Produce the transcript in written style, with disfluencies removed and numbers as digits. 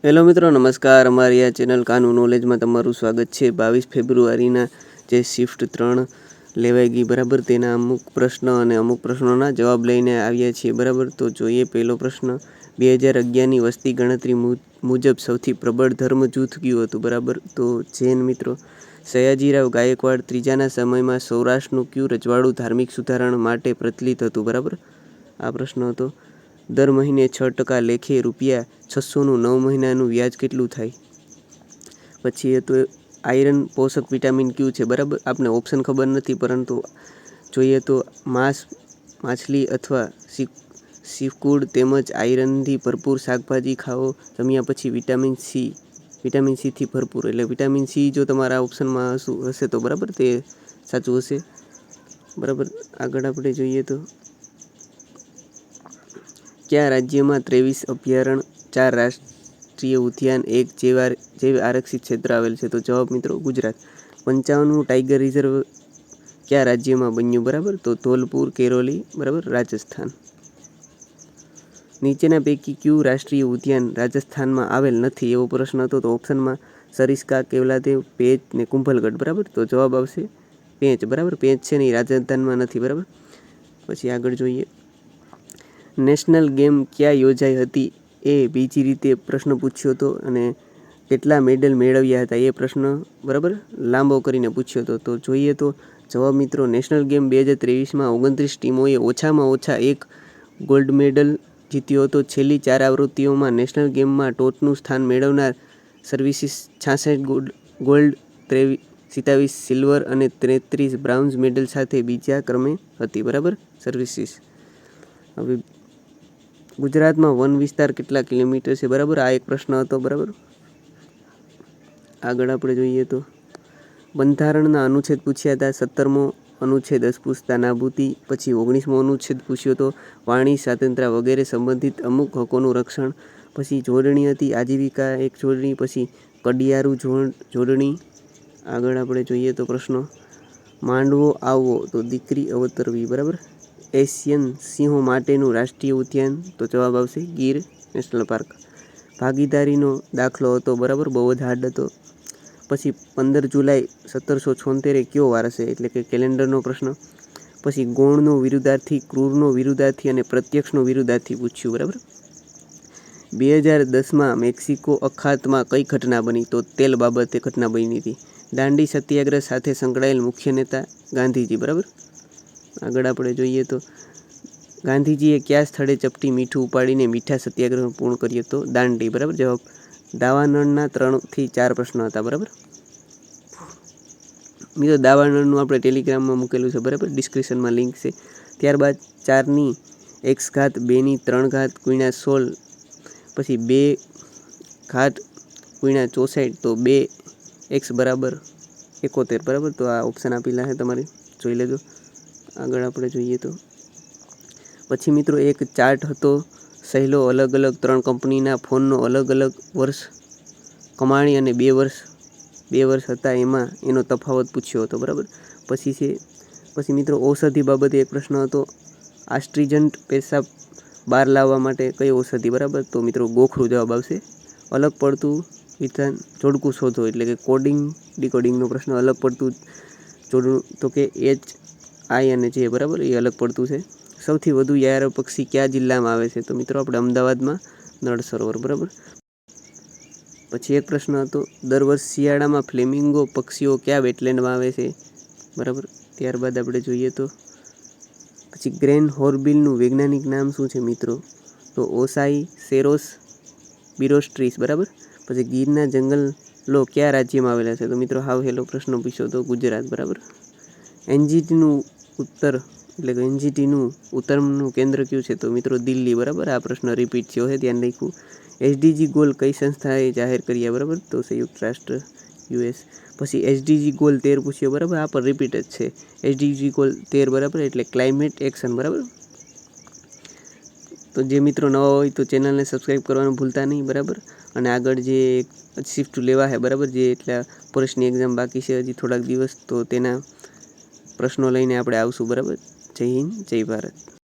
Hello મિત્રો, નમસ્કાર. અમારી આ ચેનલ કાનૂન નોલેજમાં તમારું સ્વાગત છે. 22 ફેબ્રુઆરીના જે શિફ્ટ 3 લેવાઈ ગઈ બરાબર, તેના અમુક પ્રશ્ન અને અમુક પ્રશ્નોના જવાબ લઈને આવ્યા છીએ બરાબર. તો જોઈએ પહેલો પ્રશ્ન. 2011ની વસ્તી ગણતરી મુજબ સૌથી પ્રબળ ધર્મ જૂથ કયું હતું બરાબર? તો જૈન મિત્રો. સયાજીરાવ ગાયકવાડ ત્રીજાના સમયમાં સૌરાષ્ટ્રનું કયું રજવાડું ધાર્મિક સુધારણ માટે પ્રચલિત હતું બરાબર? આ પ્રશ્ન હતો. દર મહિને 6% લેખે ₹600નું 9 મહિનાનું વ્યાજ કેટલું થાય? પછી એ તો આયરન પોષક વિટામિન કયું છે બરાબર? આપને ઓપ્શન ખબર નથી, પરંતુ જોઈએ તો માંસ, માછલી અથવા સીફૂડ તેમજ આયરનથી ભરપૂર શાકભાજી ખાઓ. જમ્યા પછી વિટામિન સીથી ભરપૂર, એટલે વિટામિન સી જો તમારા ઓપ્શનમાં હશે તો બરાબર, તે સાચું હશે બરાબર. આગળ આપણે જોઈએ તો કયા રાજ્યમાં 23 અભયારણ્ય, 4 રાષ્ટ્રીય ઉદ્યાન, 1 જૈવ આરક્ષિત ક્ષેત્ર આવેલ છે? તો જવાબ મિત્રો ગુજરાત. 55મું ટાઈગર રિઝર્વ કયા રાજ્યમાં બન્યું બરાબર? તો ધોલપુર કેરોલી બરાબર, રાજસ્થાન. નીચેના પૈકી કયું રાષ્ટ્રીય ઉદ્યાન રાજસ્થાનમાં આવેલ નથી? એવો પ્રશ્ન હતો. તો ઓપ્શનમાં સરિસ્કા, કેવલાદેવ, પેંચ ને કુંભલગઢ બરાબર. તો જવાબ આવશે પેંચ બરાબર. પેંચ છે ને એ રાજસ્થાનમાં નથી બરાબર. પછી આગળ જોઈએ. નેશનલ ગેમ ક્યાં યોજાઈ હતી? એ બીજી રીતે પ્રશ્ન પૂછ્યો હતો અને કેટલા મેડલ મેળવ્યા હતા એ પ્રશ્ન બરાબર લાંબો કરીને પૂછ્યો હતો. તો જોઈએ તો જવાબ મિત્રો, નેશનલ ગેમ 2023માં 29 ટીમોએ ઓછામાં ઓછા 1 ગોલ્ડ મેડલ જીત્યો હતો. છેલ્લી 4 આવૃત્તિઓમાં નેશનલ ગેમમાં ટોચનું સ્થાન મેળવનાર સર્વિસીસ 66 ગોલ્ડ, 27 સિલ્વર અને 33 બ્રોન્ઝ મેડલ સાથે બીજા ક્રમે હતી બરાબર સર્વિસીસ. હવે ગુજરાતમાં વન વિસ્તાર કેટલા કિલોમીટર છે બરાબર? આ એક પ્રશ્ન હતો બરાબર. આગળ આપણે જોઈએ તો બંધારણના અનુચ્છેદ પૂછ્યા હતા. 17મો અનુચ્છેદ અસ્પૃશ્યતા નાબૂદી. પછી 19મો અનુચ્છેદ પૂછ્યો હતો વાણી સ્વાતંત્ર્ય વગેરે સંબંધિત અમુક હકોનું રક્ષણ. પછી જોડણી હતી, આજીવિકા એક જોડણી. પછી કડિયારું જોડણી. આગળ આપણે જોઈએ તો પ્રશ્નો. માંડવો આવવો તો દીકરી અવતરવી બરાબર. એશિયન સિંહો માટેનું રાષ્ટ્રીય ઉદ્યાન? તો જવાબ આવશે ગીર નેશનલ પાર્ક. ભાગીદારીનો દાખલો હતો બરાબર, બહુ જ હાર્ડ હતો. પછી 15 જુલાઈ 1776 કયો વાર હશે, એટલે કે કેલેન્ડરનો પ્રશ્ન. પછી ગૌણનો વિરુદ્ધાર્થી, ક્રૂરનો વિરુદ્ધાર્થી અને પ્રત્યક્ષનો વિરુદ્ધાર્થી પૂછ્યું બરાબર. 2010માં મેક્સિકો અખાતમાં કઈ ઘટના બની? તો તેલ બાબતે ઘટના બની હતી. દાંડી સત્યાગ્રહ સાથે સંકળાયેલ મુખ્ય નેતા? ગાંધીજી બરાબર. આગળ આપણે જોઈએ તો ગાંધીજીએ કયા સ્થળે ચપટી મીઠું ઉપાડીને મીઠા સત્યાગ્રહ પૂર્ણ કર્યો? તો દાંડી બરાબર. જવાબ દાવાનળના 3 થી 4 પ્રશ્નો હતા બરાબર. મિત્રો દાવાનળનું આપણે ટેલિગ્રામમાં મૂકેલું છે બરાબર, ડિસ્ક્રિપ્શનમાં લિંક છે. ત્યારબાદ 4ની x ઘાત 2ની 3 ઘાત ગુણ્યા 16, પછી 2 ઘાત ગુણ્યા 64, તો 2x બરાબર 71 બરાબર. તો આ ઓપ્શન આપેલા છે, તમારે જોઈ લેજો. આગળ આપણે જોઈએ તો પછી મિત્રો એક ચાર્ટ હતો સહેલો, અલગ અલગ 3 કંપનીના ફોનનો અલગ અલગ વર્ષ કમાણી અને 2 વર્ષ હતા એમાં એનો તફાવત પૂછ્યો હતો બરાબર. પછી મિત્રો ઔષધિ બાબતે એક પ્રશ્ન હતો. આસ્ટ્રીજન્ટ પેશાબ બહાર લાવવા માટે કઈ ઔષધિ બરાબર? તો મિત્રો ગોખરું જવાબ આવશે. અલગ પડતું વિધાન જોડકું શોધો, એટલે કે કોડિંગ ડીકોડિંગનો પ્રશ્ન. અલગ પડતું જોડણું તો કે HI અને J બરાબર, એ અલગ પડતું છે. સૌથી વધુ યાયાવર પક્ષી કયા જિલ્લામાં આવે છે? તો મિત્રો આપણે અમદાવાદમાં નળ સરોવર બરાબર. પછી એક પ્રશ્ન હતો. દર વર્ષ શિયાળામાં ફ્લેમિંગો પક્ષીઓ કયા વેટલેન્ડમાં આવે છે બરાબર. ત્યારબાદ આપણે જોઈએ તો પછી ગ્રેન હોર્નબિલનું વૈજ્ઞાનિક નામ શું છે મિત્રો? તો ઓસાઈ સેરોસ બિરોસ્ટ્રીસ બરાબર. પછી ગીરના જંગલો કયા રાજ્યમાં આવેલા છે? તો મિત્રો હાવ હેલો પ્રશ્ન પૂછ્યો તો ગુજરાત બરાબર. એનજીટીનું ઉત્તરનું કેન્દ્ર કયું છે? તો મિત્રો દિલ્હી બરાબર. આ પ્રશ્ન રિપીટ થયો છે, ધ્યાન રાખવું. એસડીજી ગોલ કઈ સંસ્થાએ જાહેર કર્યા બરાબર? તો સંયુક્ત રાષ્ટ્ર US. પછી એસડીજી ગોલ 13 પૂછ્યો બરાબર. આ પર રિપીટ જ છે. એસડીજી ગોલ 13 બરાબર, એટલે ક્લાઇમેટ એક્શન બરાબર. તો જે મિત્રો નવા હોય તો ચેનલને સબસ્ક્રાઈબ કરવાનું ભૂલતા નહીં બરાબર. અને આગળ જે શિફ્ટ લેવા છે બરાબર, જે એટલા ફોરેસ્ટની એક્ઝામ બાકી છે હજી થોડાક દિવસ, તો તેના પ્રશ્નો લઈને આપણે આવશું બરાબર. જય હિન્દ, જય ભારત.